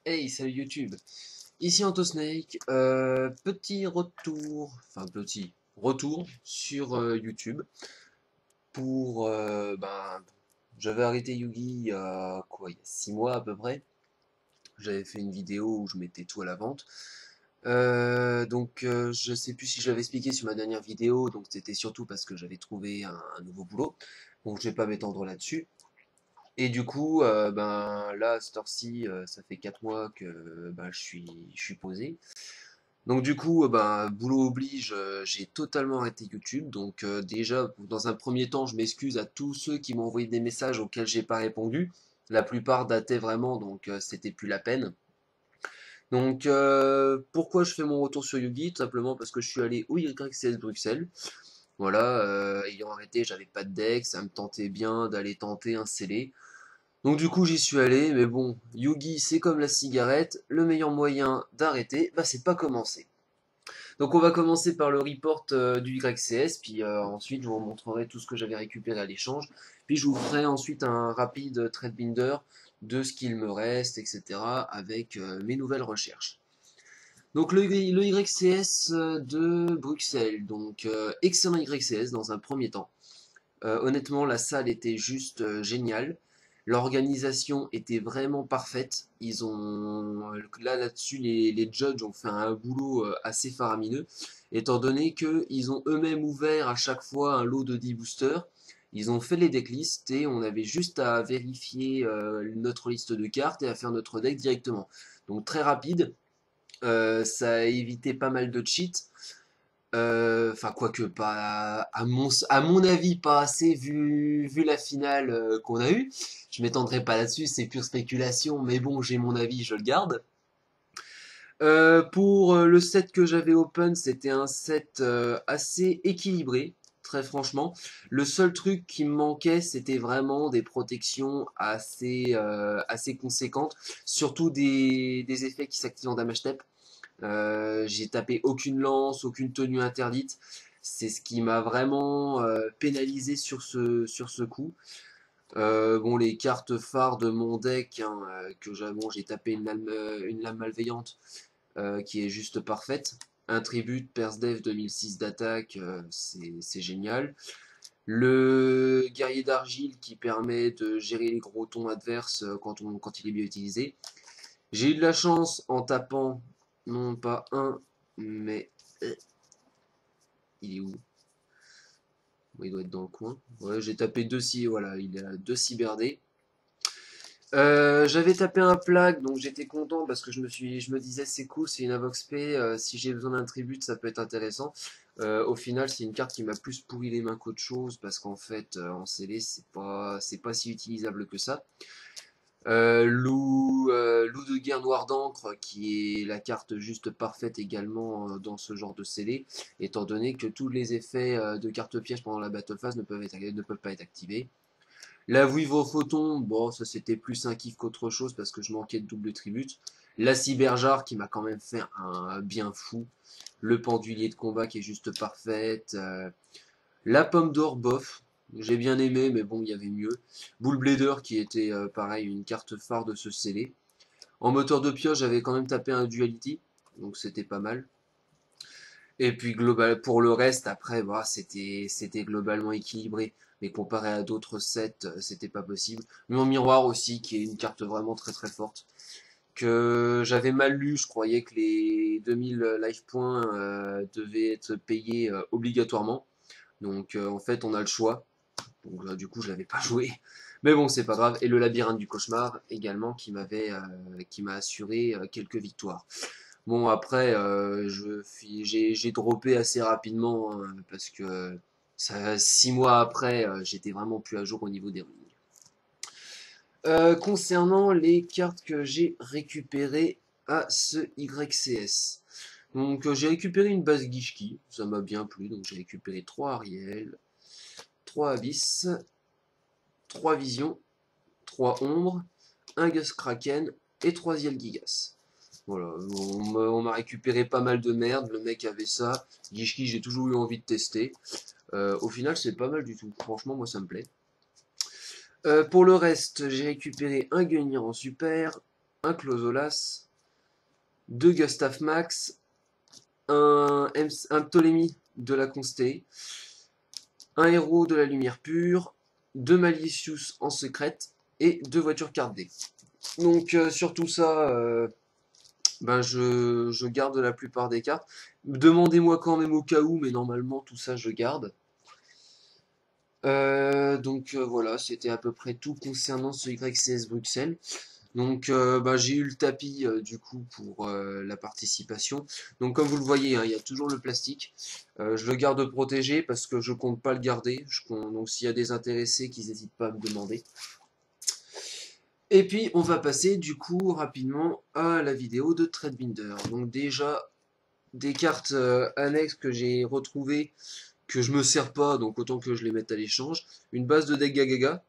Hey, salut YouTube. Ici Antosnake, petit retour, enfin petit retour sur YouTube pour, j'avais arrêté Yugi il y a quoi, il y a 6 mois à peu près. J'avais fait une vidéo où je mettais tout à la vente. Je sais plus si je l'avais expliqué sur ma dernière vidéo, donc c'était surtout parce que j'avais trouvé un nouveau boulot. Donc je vais pas m'étendre là-dessus. Et du coup, là, à cette heure-ci, ça fait 4 mois que je suis posé. Donc du coup, boulot oblige, j'ai totalement arrêté YouTube. Donc déjà, dans un premier temps, je m'excuse à tous ceux qui m'ont envoyé des messages auxquels j'ai pas répondu. La plupart dataient vraiment, donc c'était plus la peine. Donc pourquoi je fais mon retour sur Yugi? Tout simplement parce que je suis allé au YCS Bruxelles. Voilà, ayant arrêté, j'avais pas de deck, ça me tentait bien d'aller tenter un scellé. Donc du coup j'y suis allé, mais bon, Yugi c'est comme la cigarette, le meilleur moyen d'arrêter, c'est pas commencer. Donc on va commencer par le report du YCS, puis ensuite je vous montrerai tout ce que j'avais récupéré à l'échange, puis je vous ferai ensuite un rapide trade binder de ce qu'il me reste, etc. avec mes nouvelles recherches. Donc le YCS de Bruxelles, donc excellent YCS dans un premier temps. Honnêtement, la salle était juste géniale. L'organisation était vraiment parfaite. Ils ont là-dessus les judges ont fait un boulot assez faramineux, étant donné qu'ils ont eux-mêmes ouvert à chaque fois un lot de 10 boosters. Ils ont fait les decklists et on avait juste à vérifier notre liste de cartes et à faire notre deck directement. Donc très rapide. Ça a évité pas mal de cheats. Enfin, quoique pas, à mon avis, pas assez vu la finale qu'on a eue. Je m'étendrai pas là-dessus, c'est pure spéculation, mais bon, j'ai mon avis, je le garde. Pour le set que j'avais open, c'était un set assez équilibré, très franchement. Le seul truc qui me manquait, c'était vraiment des protections assez conséquentes, surtout des effets qui s'activent en damage step. J'ai tapé aucune lance, aucune tenue interdite. C'est ce qui m'a vraiment pénalisé sur ce coup. Bon, les cartes phares de mon deck, hein, j'ai tapé une lame malveillante qui est juste parfaite. Un tribut Persdev 2006 d'attaque, c'est génial. Le guerrier d'argile qui permet de gérer les gros tons adverses quand il est bien utilisé. J'ai eu de la chance en tapant, non pas un, mais... il est où? Il doit être dans le coin. Ouais, j'ai tapé voilà, il a deux cyberdés. J'avais tapé un plague, donc j'étais content parce que je me disais c'est cool, c'est une Avox P, si j'ai besoin d'un tribut, ça peut être intéressant. Au final, c'est une carte qui m'a plus pourri les mains qu'autre chose parce qu'en fait, en scellé, c'est pas si utilisable que ça. Loup de guerre noir d'encre, qui est la carte juste parfaite également dans ce genre de scellé, étant donné que tous les effets de carte piège pendant la battle phase ne peuvent pas être activés. La vouivre photon, bon, ça c'était plus un kiff qu'autre chose parce que je manquais de double tribut. La cyberjar qui m'a quand même fait un bien fou. Le pendulier de combat qui est juste parfaite. La pomme d'or, bof. J'ai bien aimé, mais bon, il y avait mieux. Bull Blader qui était pareil, une carte phare de ce scellé. En moteur de pioche, j'avais quand même tapé un Duality, donc c'était pas mal. Et puis pour le reste, après, c'était globalement équilibré. Mais comparé à d'autres sets, c'était pas possible. Mon miroir aussi, qui est une carte vraiment très très forte. Que j'avais mal lu, je croyais que les 2000 life points devaient être payés obligatoirement. Donc en fait, on a le choix. Donc du coup, je l'avais pas joué. Mais bon, c'est pas grave. Et le labyrinthe du cauchemar également qui m'a assuré quelques victoires. Bon, après, j'ai droppé assez rapidement hein, parce que 6 mois après, j'étais vraiment plus à jour au niveau des runes. Concernant les cartes que j'ai récupérées à ce YCS. Donc j'ai récupéré une base Gishki, ça m'a bien plu, donc j'ai récupéré 3 Ariel, 3 Abyss, 3 Visions, 3 Ombres, un Gus Kraken et 3 Yel Gigas. Voilà, on m'a récupéré pas mal de merde, le mec avait ça. Gishki, j'ai toujours eu envie de tester. Au final, c'est pas mal du tout. Franchement, moi, ça me plaît. Pour le reste, j'ai récupéré un Gunnir en super, un Closolas, 2 Gustav Max, un Ptolémée de la Constée, un héros de la lumière pure, 2 Malicious en secrète et 2 voitures cardées. Donc sur tout ça, ben je garde la plupart des cartes. Demandez-moi quand même au cas où, mais normalement tout ça je garde. Donc voilà, c'était à peu près tout concernant ce YCS Bruxelles. Donc bah, j'ai eu le tapis du coup pour la participation. Donc comme vous le voyez, hein, il y a toujours le plastique. Je le garde protégé parce que je compte pas le garder. Donc s'il y a des intéressés, qu'ils n'hésitent pas à me demander. Et puis on va passer du coup rapidement à la vidéo de Threadbinder. Donc déjà des cartes annexes que j'ai retrouvées que je me sers pas, donc autant que je les mette à l'échange. Une base de deck Gagaga.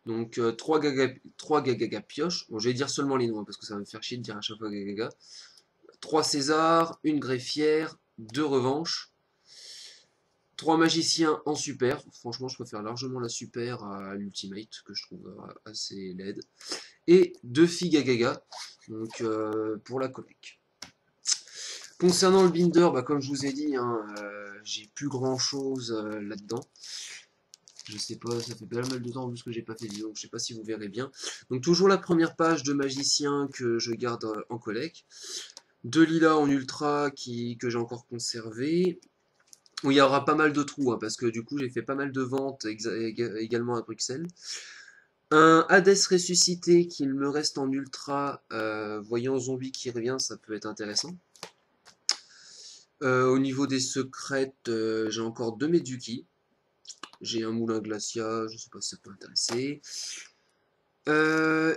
Donc 3 Gagaga pioche. Bon, je vais dire seulement les noms hein, parce que ça va me faire chier de dire à chaque fois Gagaga. 3 César, une greffière, 2 revanches. 3 magiciens en super. Franchement, je préfère largement la super à l'ultimate que je trouve assez laide. Et 2 filles Gagaga. Donc pour la collecte. Concernant le binder, bah, comme je vous ai dit, hein, j'ai plus grand chose là-dedans. Je sais pas, ça fait pas mal de temps en plus que j'ai pas fait de vidéo, donc je sais pas si vous verrez bien. Donc toujours la première page de magicien que je garde en collecte. 2 lilas en ultra que j'ai encore conservé. Où il y aura pas mal de trous, hein, parce que du coup j'ai fait pas mal de ventes également à Bruxelles. Un Hades ressuscité qu'il me reste en ultra, voyant zombie qui revient, ça peut être intéressant. Au niveau des secrètes, j'ai encore 2 Meduki. J'ai un moulin glacia, je sais pas si ça peut intéresser.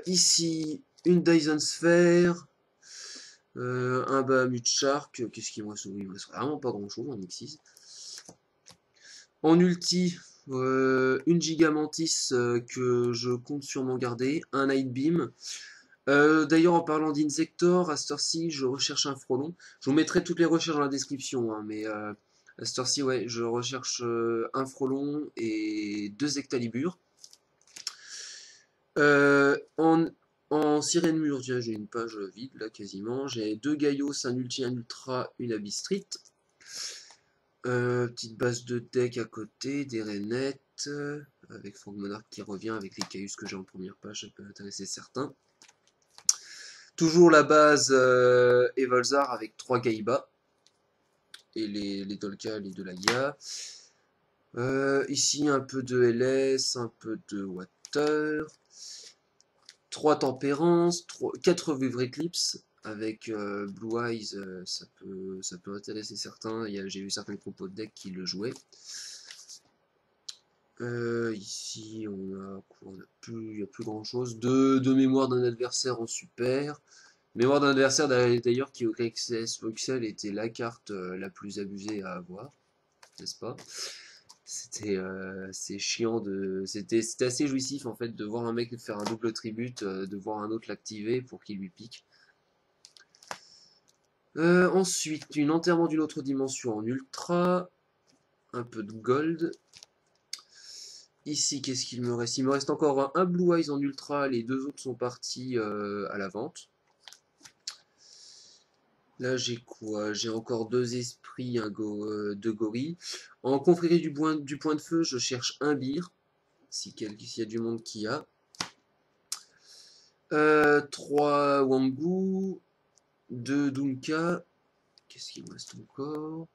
Ici, une Dyson Sphere, un Bahamut Shark. Qu'est-ce qu'il me reste? Il me reste vraiment pas grand chose en X6. En ulti, une Gigamantis que je compte sûrement garder, un Night Beam. D'ailleurs, en parlant d'Insector, à cette heure-ci, je recherche un frelon. Je vous mettrai toutes les recherches dans la description, hein, mais à cette heure-ci, ouais, je recherche un frelon et 2 Excalibur. En sirène mur, tiens, j'ai une page vide là quasiment. J'ai 2 Gaios, un ulti, un ultra, une Abyss Street. Petite base de deck à côté, des Rainettes, avec Frog Monarch qui revient avec les Caius que j'ai en première page, ça peut intéresser certains. Toujours la base Evolzar avec 3 Gaiba et les Dolka, les Dolagia. Ici un peu de LS, un peu de Water. 3 Tempérance, 4 Vivre Eclipse avec Blue Eyes, ça peut intéresser certains. J'ai vu certains compos de deck qui le jouaient. Ici, il n'y a plus grand chose. De mémoire d'un adversaire en super. Mémoire d'un adversaire d'ailleurs qui au XS Voxel était la carte la plus abusée à avoir, n'est-ce pas? C'est chiant c'était assez jouissif en fait de voir un mec faire un double tribute, de voir un autre l'activer pour qu'il lui pique. Ensuite, une enterrement d'une autre dimension en ultra, un peu de gold. Ici, qu'est-ce qu'il me reste? Il me reste encore un Blue Eyes en ultra, les 2 autres sont partis à la vente. Là, j'ai quoi? J'ai encore 2 esprits, 2 gorilles. En confrérie du point de feu, je cherche un bir, s'il y a du monde qui a. 3 Wangu, 2 Dunka. Qu'est-ce qu'il me reste encore?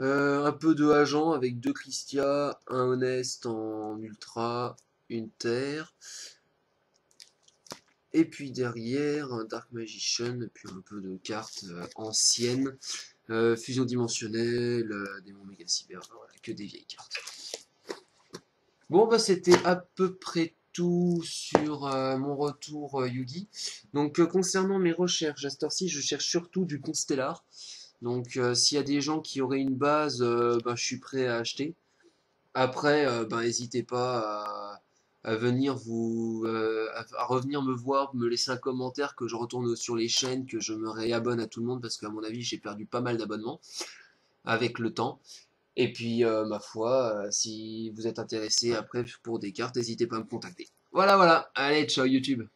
Un peu de agent avec 2 Christia, un Honest en ultra, une terre. Et puis derrière, un Dark Magician, et puis un peu de cartes anciennes. Fusion dimensionnelle, démon méga cyber, voilà, que des vieilles cartes. Bon bah c'était à peu près tout sur mon retour Yugi. Donc concernant mes recherches, à cette heure-ci, je cherche surtout du Constellar. Donc s'il y a des gens qui auraient une base, bah, je suis prêt à acheter. Après, bah, n'hésitez pas à venir à revenir me voir, me laisser un commentaire, que je retourne sur les chaînes, que je me réabonne à tout le monde, parce qu'à mon avis, j'ai perdu pas mal d'abonnements avec le temps. Et puis, ma foi, si vous êtes intéressé après pour des cartes, n'hésitez pas à me contacter. Voilà, voilà. Allez, ciao YouTube.